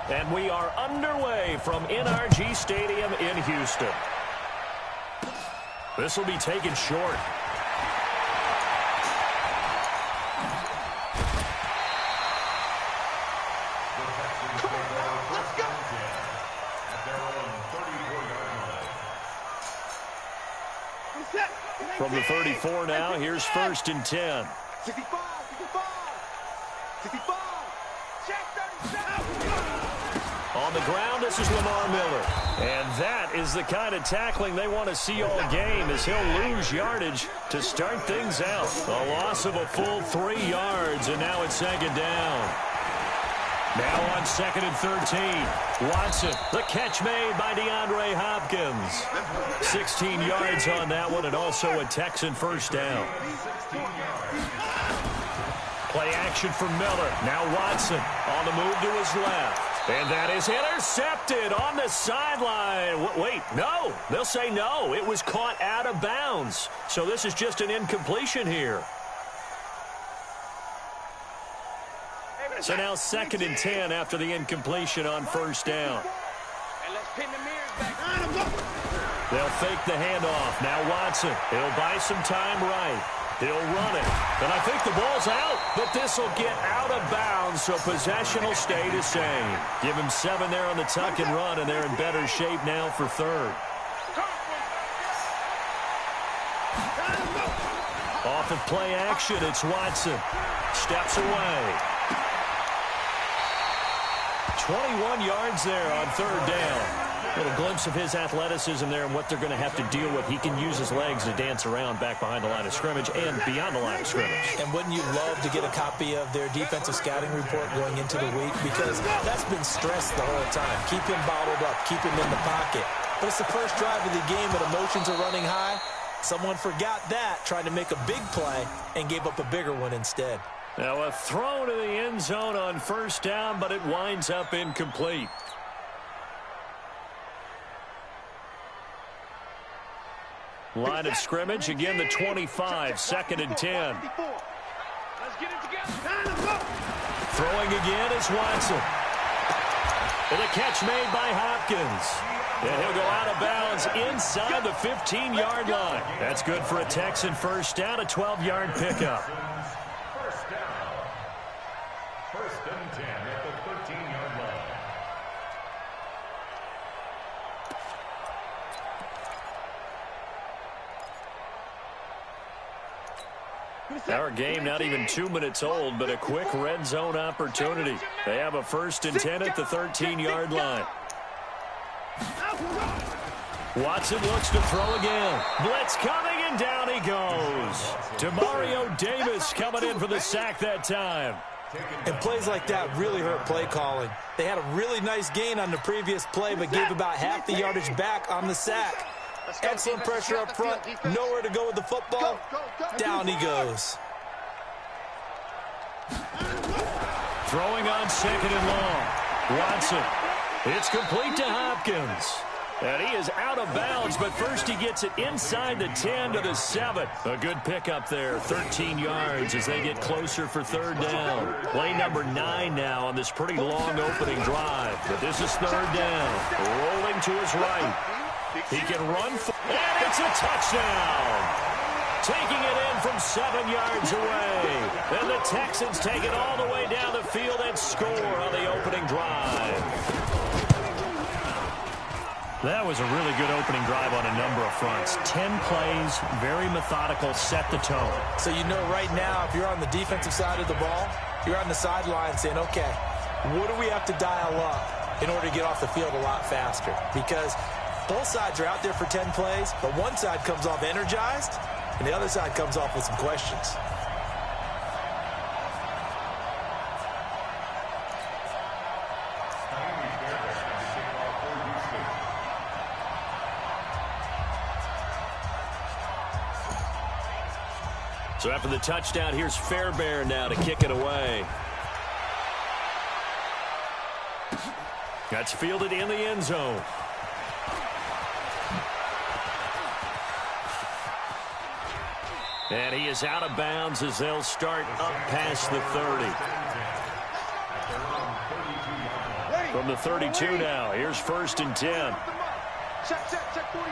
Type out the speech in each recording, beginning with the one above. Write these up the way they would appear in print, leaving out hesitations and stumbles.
And we are underway from NRG Stadium in Houston. This will be taken short. From the 34 now, here's 1st and 10. 65, 65. On the ground, this is Lamar Miller. And that is the kind of tackling they want to see all game, as he'll lose yardage to start things out. A loss of a full 3 yards, and now it's 2nd down. Now on 2nd and 13. Watson, the catch made by DeAndre Hopkins. 16 yards on that one, and also a Texan 1st down. Play action for Miller. Now Watson on the move to his left. And that is intercepted on the sideline. Wait, no. They'll say no. It was caught out of bounds. So this is just an incompletion here. So now 2nd and 10 after the incompletion on 1st down. They'll fake the handoff. Now Watson. He'll buy some time right. He'll run it. And I think the ball's out, but this will get out of bounds, so possession will stay the same. Give him 7 there on the tuck and run, and they're in better shape now for 3rd. Off of play action, it's Watson. Steps away. 21 yards there on 3rd down. A little glimpse of his athleticism there and what they're going to have to deal with. He can use his legs to dance around back behind the line of scrimmage and beyond the line of scrimmage. And wouldn't you love to get a copy of their defensive scouting report going into the week? Because that's been stressed the whole time. Keep him bottled up. Keep him in the pocket. But it's the first drive of the game and emotions are running high. Someone forgot that, trying to make a big play, and gave up a bigger one instead. Now a throw to the end zone on 1st down, but it winds up incomplete. Line of scrimmage, again the 25, 2nd and 10. Throwing again is Watson. And a catch made by Hopkins. And he'll go out of bounds inside the 15-yard line. That's good for a Texan 1st down, a 12-yard pickup. 1st and 10 at the 13-yard line. Our game not even 2 minutes old, but a quick red zone opportunity. They have a 1st and 10 at the 13-yard line. Watson looks to throw again. Blitz coming, and down he goes. Demario Davis coming in for the sack that time. And plays like that really hurt play calling. They had a really nice gain on the previous play, but gave about half the yardage back on the sack. Excellent pressure up front. Nowhere to go with the football. Down he goes. Throwing on 2nd and long. Watson. It's complete to Hopkins. And he is out of bounds, but first he gets it inside the 10 to the 7. A good pickup there, 13 yards as they get closer for 3rd down. Play number 9 now on this pretty long opening drive. But this is 3rd down. Rolling to his right. He can run, and it's a touchdown. Taking it in from 7 yards away. And the Texans take it all the way down the field and score on the opening drive. That was a really good opening drive on a number of fronts. 10 plays, very methodical, set the tone. So you know right now, if you're on the defensive side of the ball, you're on the sideline saying, okay, what do we have to dial up in order to get off the field a lot faster? Because both sides are out there for 10 plays, but one side comes off energized, and the other side comes off with some questions. So after the touchdown, here's Fairbairn now to kick it away. That's fielded in the end zone. And he is out of bounds as they'll start up past the 30. From the 32 now, here's 1st and 10. Check 41.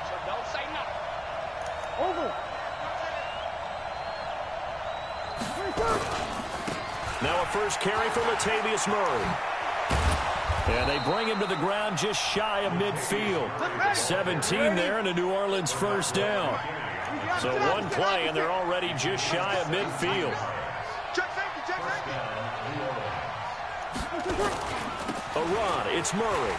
So don't say nothing. Over. Now a first carry for Latavius Murray. And they bring him to the ground just shy of midfield. 17 there and a New Orleans first down. So one play and they're already just shy of midfield. A run, it's Murray.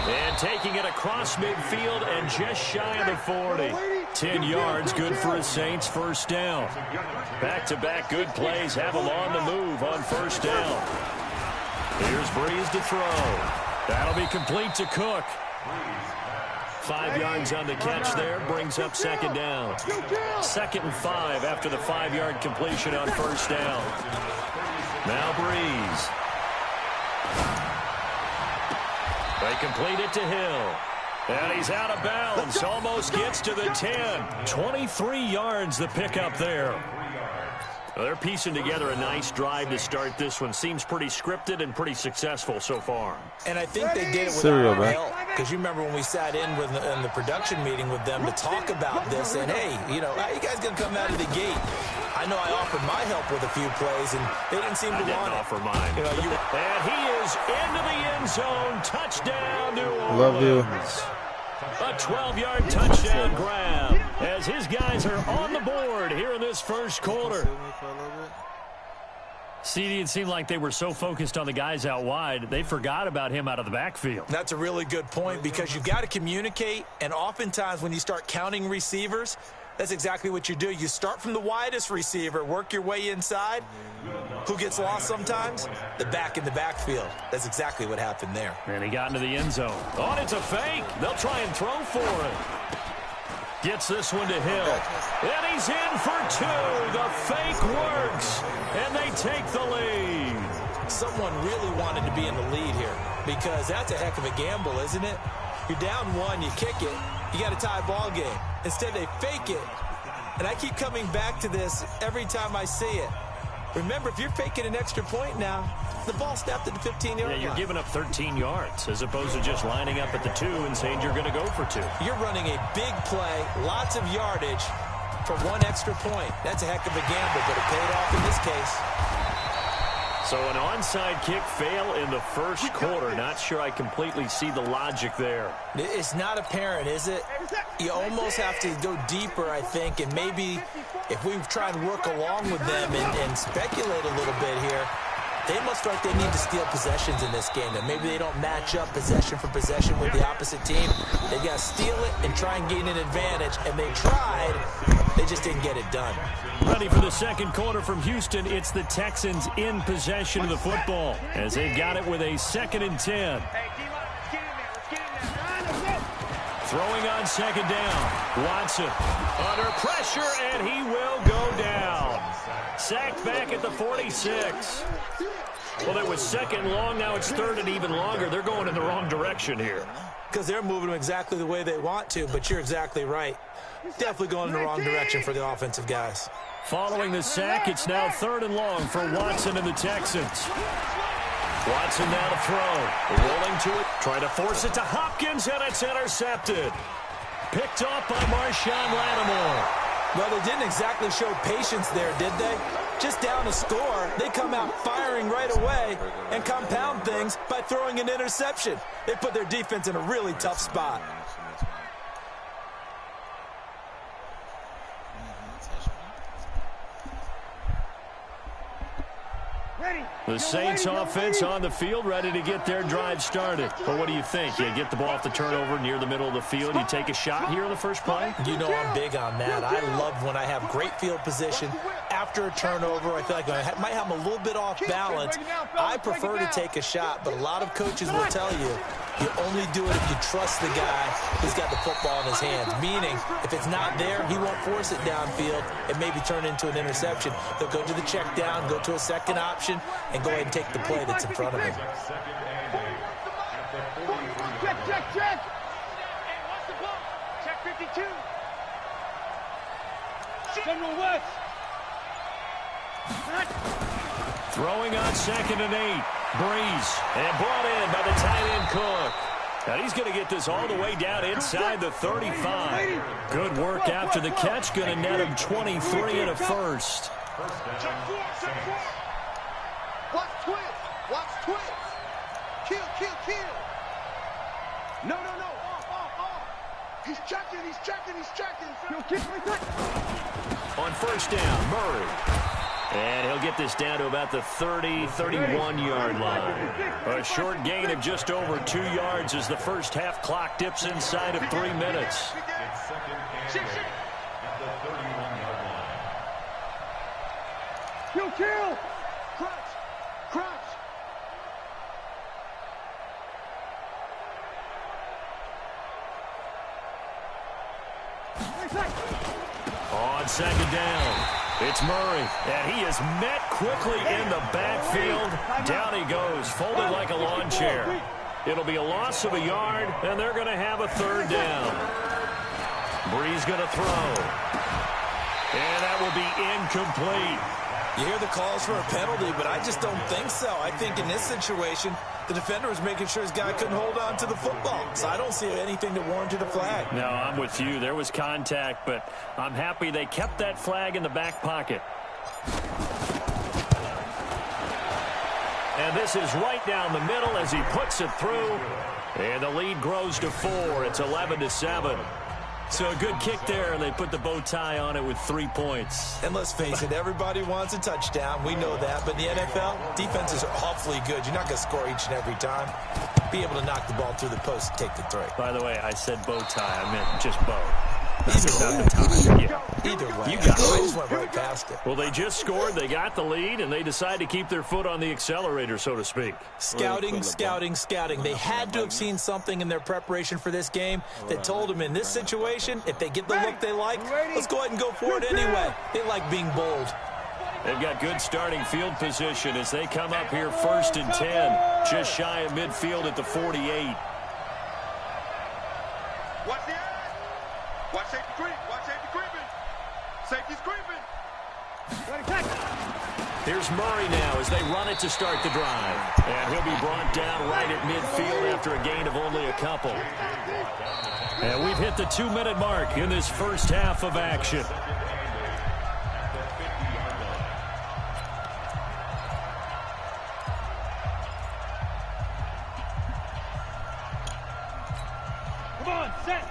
And taking it across midfield and just shy of the 40. 10 yards, good for a Saints first down. Back-to-back good plays have them on the move on first down. Here's Breeze to throw. That'll be complete to Cook. 5 yards on the catch there, brings up second down. 2nd and 5 after the 5-yard completion on first down. Now Breeze. They complete it to Hill. And he's out of bounds. Almost gets to the 10. 23 yards the pickup there. Well, they're piecing together a nice drive to start this one. Seems pretty scripted and pretty successful so far. And I think they did it without our help. Because you remember when we sat in the production meeting with them to talk about this. And, hey, you know, how you guys going to come out of the gate? I know I offered my help with a few plays, and they didn't seem to want it. Offer mine. You know, and he is into the end zone. Touchdown, New Orleans. Love you. A 12-yard touchdown grab as his guys are on the board here in this first quarter. CD, it seemed like they were so focused on the guys out wide, they forgot about him out of the backfield. That's a really good point because you've got to communicate, and oftentimes when you start counting receivers, that's exactly what you do. You start from the widest receiver, work your way inside. Who gets lost sometimes? The back in the backfield. That's exactly what happened there. And he got into the end zone. Oh, and it's a fake. They'll try and throw for it. Gets this one to Hill. And he's in for 2. The fake works. And they take the lead. Someone really wanted to be in the lead here because that's a heck of a gamble, isn't it? You're down 1, you kick it, you got a tie ball game. Instead, they fake it. And I keep coming back to this every time I see it. Remember, if you're faking an extra point now, the ball snapped at the 15-yard line. Yeah, you're giving up 13 yards as opposed to just lining up at the 2 and saying you're going to go for 2. You're running a big play, lots of yardage for 1 extra point. That's a heck of a gamble, but it paid off in this case. So an onside kick fail in the first quarter. Not sure I completely see the logic there. It's not apparent, is it? You almost have to go deeper, I think, and maybe if we try and work along with them and speculate a little bit here, they must feel like they need to steal possessions in this game. And maybe they don't match up possession for possession with the opposite team. They've got to steal it and try and gain an advantage. And they tried. They just didn't get it done. Ready for the second quarter from Houston. It's the Texans in possession of the football as they've got it with a 2nd and 10. Throwing on second down. Watson under pressure, and he will go down. Sacked back at the 46. Well, it was 2nd long. Now it's 3rd and even longer. They're going in the wrong direction here. Because they're moving them exactly the way they want to, but you're exactly right. Definitely going in the wrong direction for the offensive guys. Following the sack, it's now 3rd and long for Watson and the Texans. Watson now to throw. Rolling to it. Trying to force it to Hopkins, and it's intercepted. Picked off by Marshawn Lattimore. Well, they didn't exactly show patience there, did they? Just down a score, they come out firing right away and compound things by throwing an interception. They put their defense in a really tough spot. The Saints offense on the field, ready to get their drive started. But what do you think? You get the ball off the turnover near the middle of the field. You take a shot here in the first play? You know I'm big on that. I love when I have great field position. After a turnover, I feel like I might have them a little bit off balance. I prefer to take a shot, but a lot of coaches will tell you, you only do it if you trust the guy who's got the football in his hands. Meaning, if it's not there, he won't force it downfield and maybe turn into an interception. They'll go to the check down, go to a second option, and go ahead and take the play that's in front of him. Check. Hey, what's the ball? Check 52. General West. Throwing on 2nd and 8. Breeze. And brought in by the tight end Cook. And he's going to get this all the way down inside the 35. Good work after the catch. Going to net him 23 and a first. Check 4, check 4. Watch twist. Watch twist. Kill, kill, kill. No. Off. He's checking. On first down, Murray. And he'll get this down to about the 30, 31-yard line. A short gain of just over 2 yards as the first half clock dips inside of 3 minutes. It's 2nd and 8 at the 31-yard line. Kill. Crunch. On 2nd down, it's Murray, and he is met quickly in the backfield. Down he goes, folded like a lawn chair. It'll be a loss of a yard, and they're going to have a 3rd down. Breeze going to throw. And that will be incomplete. You hear the calls for a penalty, but I just don't think so. I think in this situation, the defender was making sure his guy couldn't hold on to the football. So I don't see anything that warranted a flag. No, I'm with you. There was contact, but I'm happy they kept that flag in the back pocket. And this is right down the middle as he puts it through. And the lead grows to 4. It's 11-7. So a good kick there, and they put the bow tie on it with 3 points. And let's face it, everybody wants a touchdown. We know that. But in the NFL, defenses are awfully good. You're not going to score each and every time. Be able to knock the ball through the post and take the 3. By the way, I said bow tie. I meant just bow. Either way. You got it. I just went right past it. Well, they just scored. They got the lead, and they decide to keep their foot on the accelerator, so to speak. Scouting. They had to have seen something in their preparation for this game that told them in this situation, if they get the look they like, let's go ahead and go for it anyway. They like being bold. They've got good starting field position as they come up here 1st and 10, just shy of midfield at the 48. Watch the edge. Watch safety creep. Safety's creeping. Here's Murray now as they run it to start the drive. And he'll be brought down right at midfield after a gain of only a couple. And we've hit the 2-minute mark in this first half of action. Come on, set.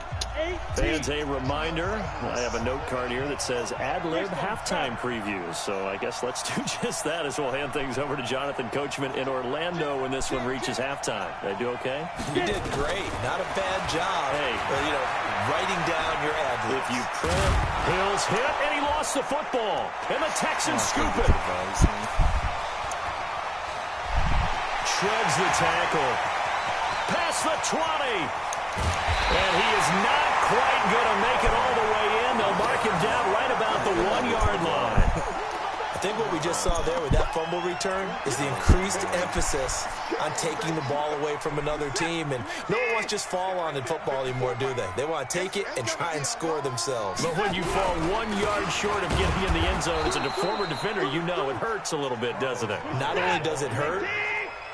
Fans, a reminder, I have a note card here that says ad-lib halftime previews. So I guess let's do just that as we'll hand things over to Jonathan Coachman in Orlando when this one reaches halftime. Did I do okay? You did great. Not a bad job. Hey. Writing down your ad-libs. If you print, Hills hit, and he lost the football. And the Texans scoop it. Shreds the tackle. Past the 20. And he is not quite going to make it all the way in. They'll mark him down right about the 1-yard line. I think what we just saw there with that fumble return is the increased emphasis on taking the ball away from another team. And no one wants to just fall on in football anymore, do they? They want to take it and try and score themselves. But when you fall 1 yard short of getting in the end zone as a former defender, you know it hurts a little bit, doesn't it? Not only does it hurt,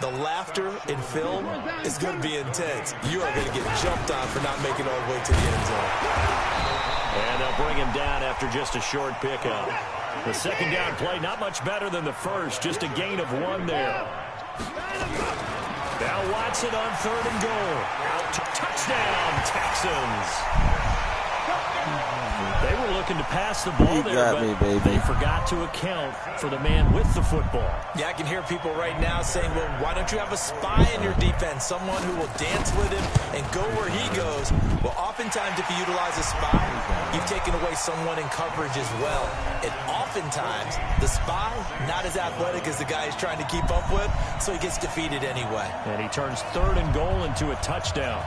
the laughter in film is going to be intense. You are going to get jumped on for not making it all the way to the end zone. And they'll bring him down after just a short pickup. The second down play, not much better than the first, just a gain of 1 there. Now Watson on 3rd and goal. Out to touchdown, Texans. They were looking to pass the ball there, but they forgot to account for the man with the football. Yeah, I can hear people right now saying, well, why don't you have a spy in your defense, someone who will dance with him and go where he goes? Well, oftentimes if you utilize a spy, you've taken away someone in coverage as well. And oftentimes, the spy, not as athletic as the guy he's trying to keep up with, so he gets defeated anyway. And he turns 3rd and goal into a touchdown.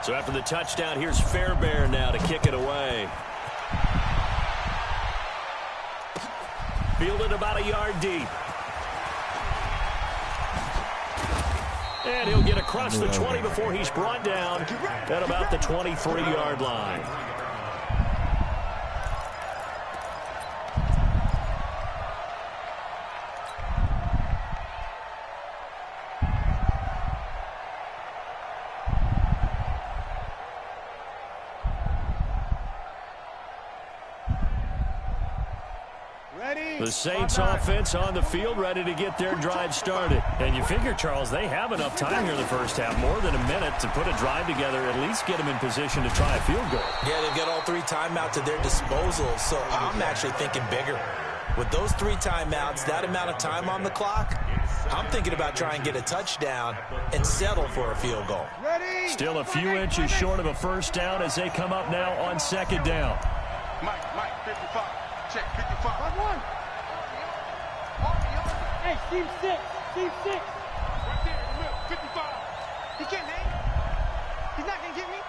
So after the touchdown, here's Fairbairn now to kick it away. Fielded about a yard deep. And he'll get across the 20 before he's brought down at about the 23-yard line. The Saints offense on the field, ready to get their drive started. And you figure, Charles, they have enough time here in the first half, more than a minute, to put a drive together, at least get them in position to try a field goal. Yeah, they've got all 3 timeouts at their disposal, so I'm actually thinking bigger. With those 3 timeouts, that amount of time on the clock, I'm thinking about trying to get a touchdown and settle for a field goal. Still a few inches short of a first down as they come up now on second down. Mike, 55. Check, 55. 1. Hey, Steve 6. Steve 6. Right there in the middle, 55. He can't hang. He's not going to get me.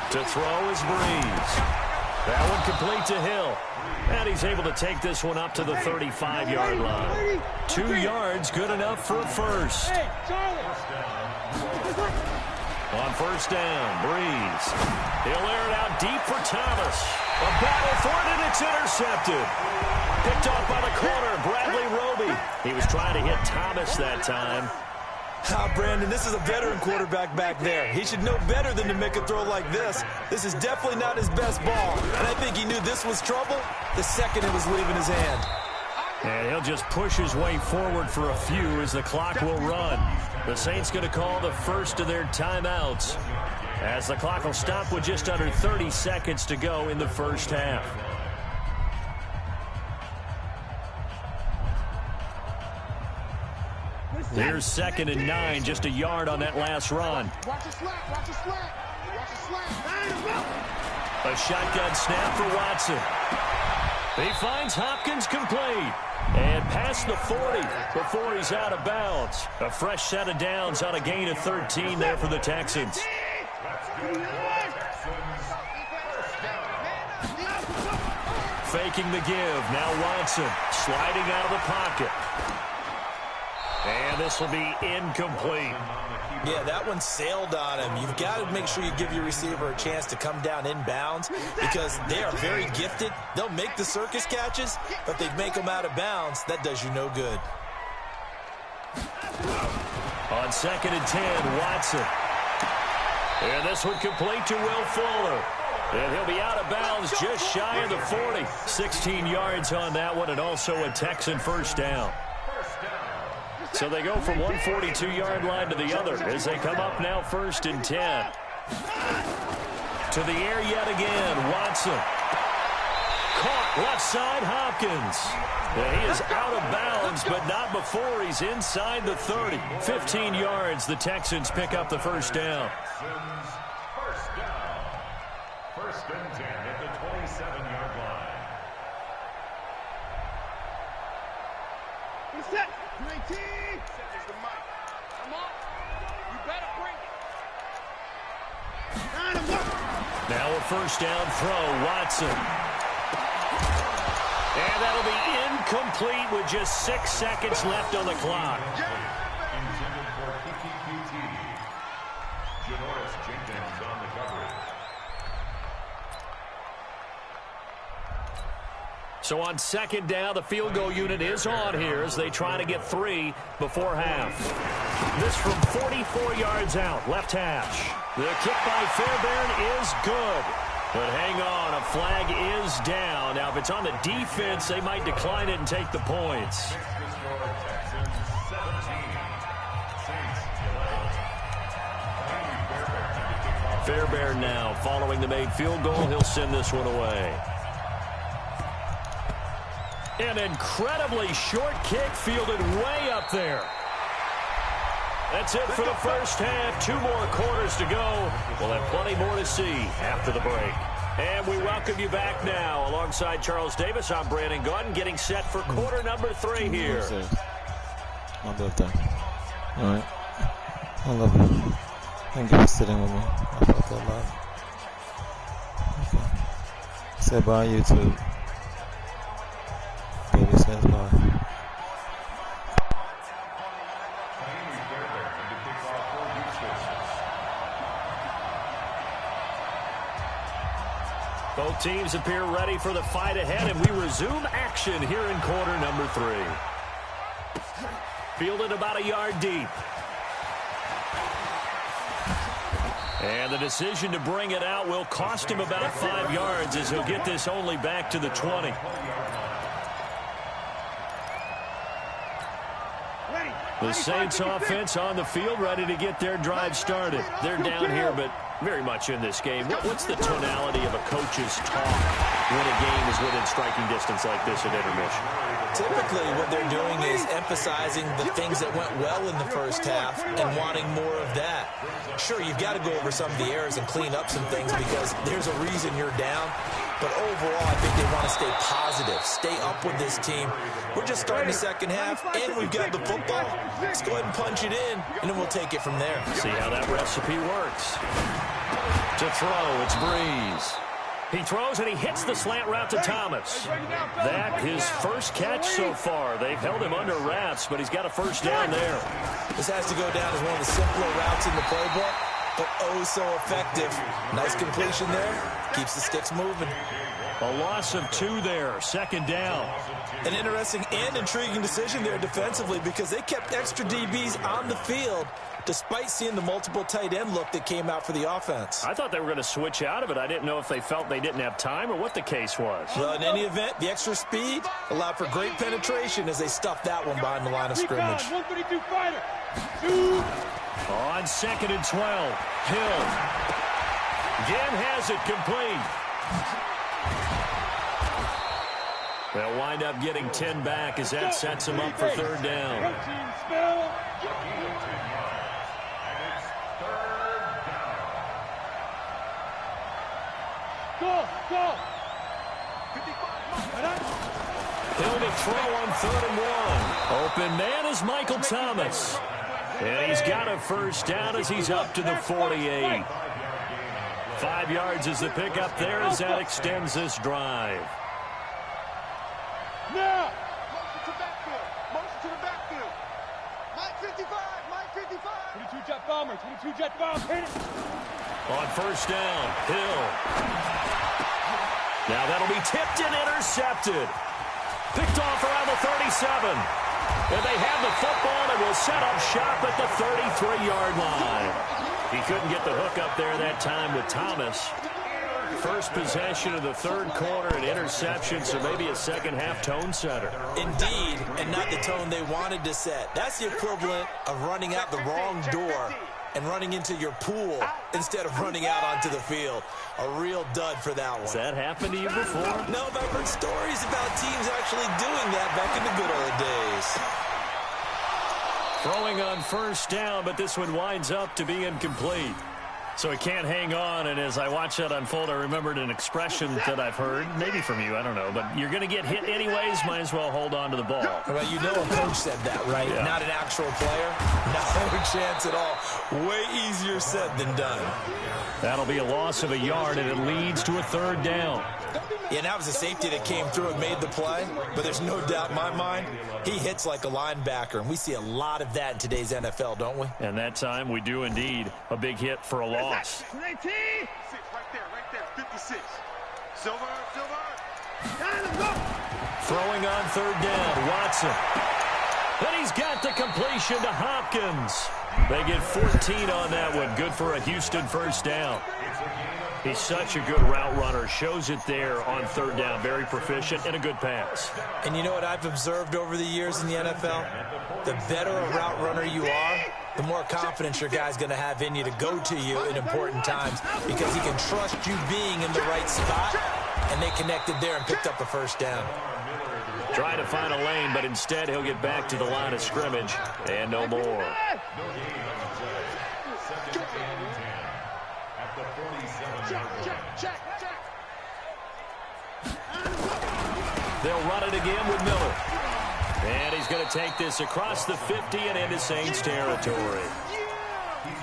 To throw is Breeze. That one complete to Hill. And he's able to take this one up to the 35-yard line. 2 yards, good enough for a first. Hey, Charlie. On first down, Breeze. He'll air it out deep for Thomas. A battle for it, and it's intercepted. Picked off by the corner, Bradley Roby. He was trying to hit Thomas that time. Brandon, this is a veteran quarterback back there. He should know better than to make a throw like this. This is definitely not his best ball. And I think he knew this was trouble the second it was leaving his hand. And he'll just push his way forward for a few as the clock will run. The Saints going to call the first of their timeouts, as the clock will stop with just under 30 seconds to go in the first half. Here's 2nd and 9, just a yard on that last run. Watch the slack, watch the slack. Watch the slack. A shotgun snap for Watson. He finds Hopkins complete. And past the 40 before he's out of bounds. A fresh set of downs on a gain of 13 there for the Texans. Faking the give. Now Watson sliding out of the pocket. And this will be incomplete. Yeah, that one sailed on him. You've got to make sure you give your receiver a chance to come down inbounds because they are very gifted. They'll make the circus catches, but they make them out of bounds. That does you no good. On 2nd and 10, Watson. And this one complete to Will Fuller. And he'll be out of bounds just shy of the 40. 16 yards on that one, and also a Texan first down. So they go from one 42-yard line to the other as they come up now 1st and 10. To the air yet again, Watson. Caught left side, Hopkins. And he is out of bounds, but not before he's inside the 30. 15 yards, the Texans pick up the first down. First down. 1st and 10 at the 27-yard line. Set. 19. Set is the mic. Come on. You better bring it. Now a first down throw, Watson. And that'll be incomplete with just 6 seconds left on the clock. Intended for PPPT. Janoris Jenkins on the coverage. So on 2nd down, the field goal unit is on here as they try to get 3 before half. This from 44 yards out, left hash. The kick by Fairbairn is good. But hang on, a flag is down. Now, if it's on the defense, they might decline it and take the points. Fairbairn now following the made field goal. He'll send this one away. An incredibly short kick fielded way up there. That's it for the first half. 2 more quarters to go. We'll have plenty more to see after the break. And we welcome you back now. Alongside Charles Davis, I'm Brandon Gaudin, getting set for quarter number 3 here. All right. I love you. Thank you for sitting with me. I felt that love. Okay. Say bye, YouTube. Saints ball. Both teams appear ready for the fight ahead, and we resume action here in quarter number 3. Fielded about a yard deep. And the decision to bring it out will cost him about 5 yards as he'll get this only back to the 20. The Saints offense on the field ready to get their drive started. They're down here, but very much in this game. What's the tonality of a coach's talk when a game is within striking distance like this at intermission? Typically, what they're doing is emphasizing the things that went well in the first half and wanting more of that. Sure, you've got to go over some of the errors and clean up some things because there's a reason you're down. But overall, I think they want to stay positive, stay up with this team. We're just starting the second half, and we've got the football. Let's go ahead and punch it in, and then we'll take it from there. See how that recipe works. To throw, it's Breeze. He throws, and he hits the slant route to Thomas. That his first catch so far. They've held him under wraps, but he's got a first down there. This has to go down as one of the simpler routes in the playbook, but oh so effective. Nice completion there. Keeps the sticks moving. A loss of 2 there. Second down. An interesting and intriguing decision there defensively because they kept extra DBs on the field despite seeing the multiple tight end look that came out for the offense. I thought they were going to switch out of it. I didn't know if they felt they didn't have time or what the case was. Well, in any event, the extra speed allowed for great penetration as they stuffed that one behind the line of scrimmage. 132 fighter. On 2nd and 12, Hill. Again has it complete. They'll wind up getting 10 back as that sets them up for 3rd down. Go. Hill to throw on 3rd and 1. Open man is Michael Thomas. And he's got a first down as he's up to the 48. 5 yards is the pickup there as that extends this drive. Now. Motion to the backfield. Mike 55. 22 jet bomber. Hit it. On first down, Hill. Now that'll be tipped and intercepted. Picked off around the 37. And they have the football and will set up shop at the 33-yard line. He couldn't get the hook up there that time with Thomas. First possession of the 3rd quarter, an interception, so maybe a second-half tone setter. Indeed, and not the tone they wanted to set. That's the equivalent of running out the wrong door and running into your pool instead of running out onto the field. A real dud for that one. Has that happened to you before? No, but I've heard stories about teams actually doing that back in the good old days. Throwing on first down, but this one winds up to be incomplete. So he can't hang on, and as I watch that unfold, I remembered an expression that I've heard, maybe from you, I don't know, but you're going to get hit anyways, might as well hold on to the ball. Well, you know a coach said that, right? Yeah. Not an actual player? No chance at all. Way easier said than done. That'll be a loss of a yard, and it leads to a 3rd down. Yeah, and that was a safety that came through and made the play, but there's no doubt in my mind, he hits like a linebacker, and we see a lot of that in today's NFL, don't we? And that time we do indeed. A big hit for a loss. Right there, 56. Silver. Throwing on 3rd down, Watson. And he's got the completion to Hopkins. They get 14 on that one. Good for a Houston first down. He's such a good route runner. Shows it there on 3rd down. Very proficient and a good pass. And you know what I've observed over the years in the NFL? The better a route runner you are, the more confidence your guy's going to have in you to go to you in important times because he can trust you being in the right spot, and they connected there and picked up a first down. Trying to find a lane, but instead he'll get back to the line of scrimmage and no more. They'll run it again with Miller. And he's going to take this across the 50 and into Saints territory.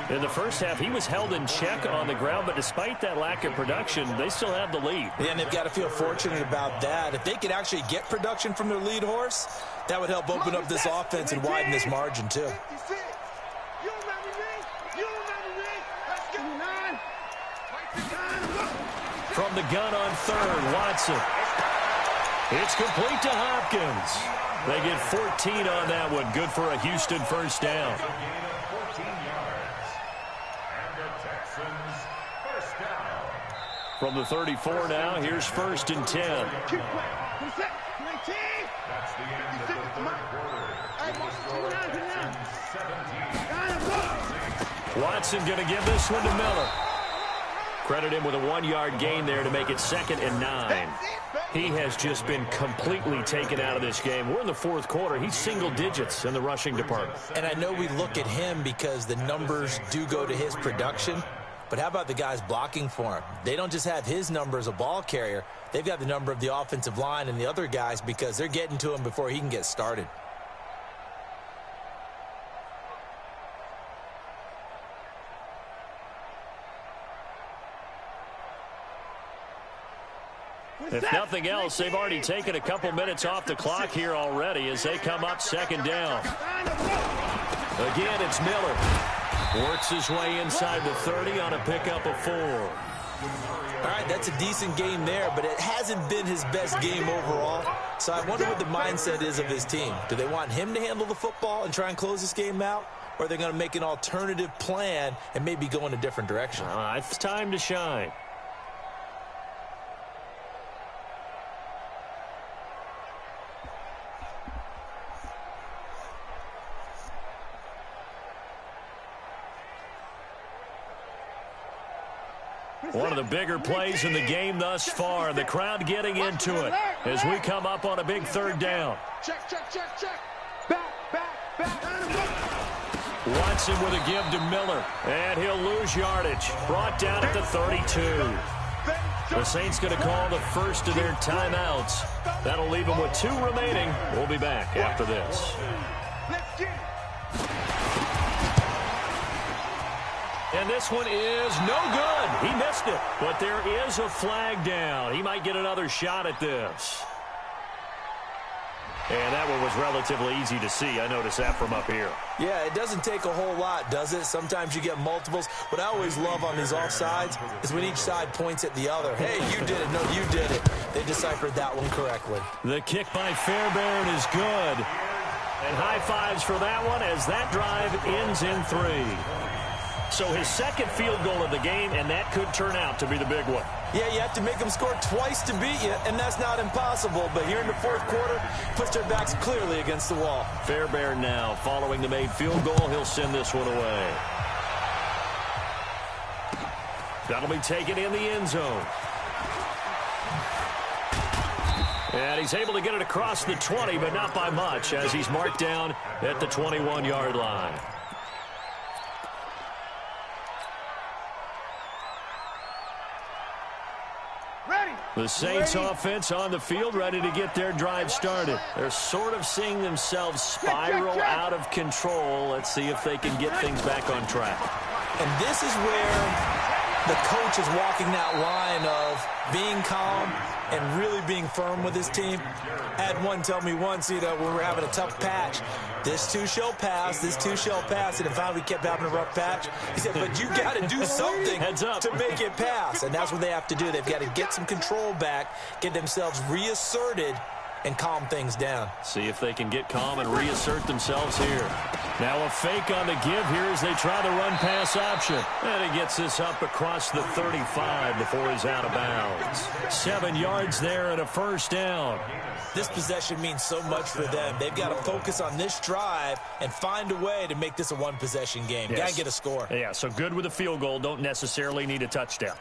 In the first half, he was held in check on the ground, but despite that lack of production, they still have the lead. And they've got to feel fortunate about that. If they could actually get production from their lead horse, that would help open up this offense and widen this margin, too. From the gun on third, Watson. It's complete to Hopkins. They get 14 on that one. Good for a Houston first down. From the 34 now, here's 1st and 10. That's the end of the third quarter. Watson going to give this one to Miller. Credit him with a 1-yard gain there to make it 2nd and 9. He has just been completely taken out of this game. We're in the 4th quarter. He's single digits in the rushing department. And I know we look at him because the numbers do go to his production. But how about the guys blocking for him? They don't just have his number as a ball carrier. They've got the number of the offensive line and the other guys because they're getting to him before he can get started. If nothing else, they've already taken a couple minutes off the clock here already as they come up 2nd down. Again, it's Miller. Works his way inside the 30 on a pickup of 4. All right, that's a decent game there, but it hasn't been his best game overall. So I wonder what the mindset is of his team. Do they want him to handle the football and try and close this game out? Or are they going to make an alternative plan and maybe go in a different direction? It's time to shine. One of the bigger plays in the game thus far. The crowd getting into it as we come up on a big 3rd down. Check. Back. Watson with a give to Miller, and he'll lose yardage. Brought down at the 32. The Saints going to call the first of their timeouts. That'll leave them with 2 remaining. We'll be back after this. And this one is no good. He missed it. But there is a flag down. He might get another shot at this. And that one was relatively easy to see. I noticed that from up here. Yeah, it doesn't take a whole lot, does it? Sometimes you get multiples. What I always love on these offsides is when each side points at the other. Hey, you did it. No, you did it. They deciphered that one correctly. The kick by Fairbairn is good. And high fives for that one as that drive ends in 3. So his 2nd field goal of the game, and that could turn out to be the big one. Yeah, you have to make them score twice to beat you, and that's not impossible. But here in the 4th quarter, puts their backs clearly against the wall. Fairbairn now, following the made field goal, he'll send this one away. That'll be taken in the end zone. And he's able to get it across the 20, but not by much, as he's marked down at the 21-yard line. The Saints offense on the field, ready to get their drive started. They're sort of seeing themselves spiral out of control. Let's see if they can get things back on track. And this is where the coach is walking that line of being calm and really being firm with his team. I had one tell me once, when we're having a tough patch, this too shall pass, this too shall pass. And if we kept having a rough patch, he said, but you got to do something to make it pass. And that's what they have to do. They've got to get some control back, get themselves reasserted, and calm things down. See if they can get calm and reassert themselves here. Now a fake on the give here as they try the run-pass option. And he gets this up across the 35 before he's out of bounds. 7 yards there and a first down. This possession means so much for them. They've got to focus on this drive and find a way to make this a one-possession game. Yes. Got to get a score. Yeah, so good with a field goal. Don't necessarily need a touchdown.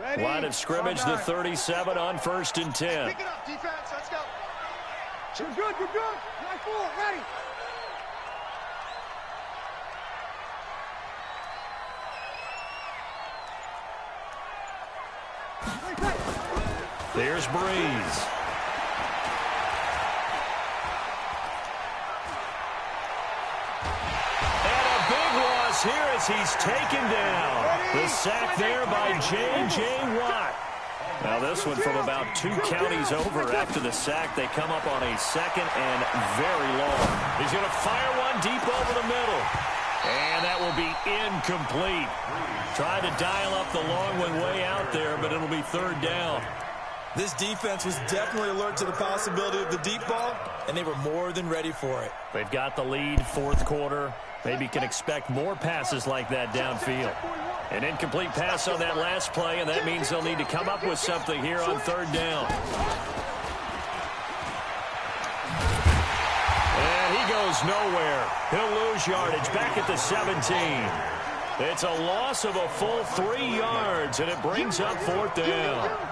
Ready. Line of scrimmage, the 37 on 1st and 10. Pick it up, defense. Let's go. You're good. Line 4, ready. There's Breeze. is here as he's taken down. The sack there by J.J. Watt. Now this one from about 2 counties over. After the sack, they come up on a second and very long. He's going to fire one deep over the middle. And that will be incomplete. Tried to dial up the long one way out there, but it'll be 3rd down. This defense was definitely alert to the possibility of the deep ball, and they were more than ready for it. They've got the lead, 4th quarter. Maybe can expect more passes like that downfield. An incomplete pass on that last play, and that means they'll need to come up with something here on 3rd down. And he goes nowhere. He'll lose yardage back at the 17. It's a loss of a full 3 yards, and it brings up 4th down.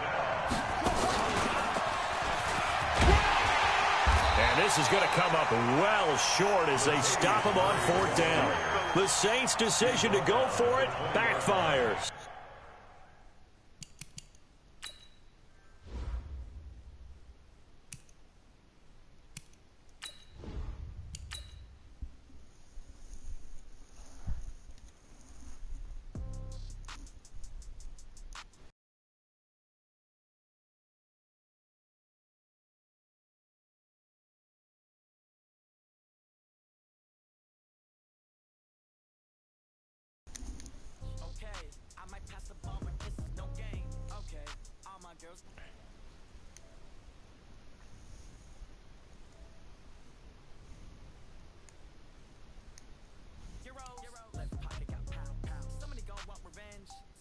And this is going to come up well short as they stop him on 4th down. The Saints' decision to go for it backfires.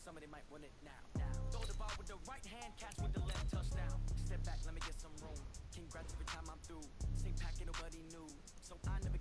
Somebody might win it now. Throw the ball with the right hand, catch with the left, touchdown. Step back, let me get some room. Congrats every time I'm through. Same pack, ain't nobody new. So I never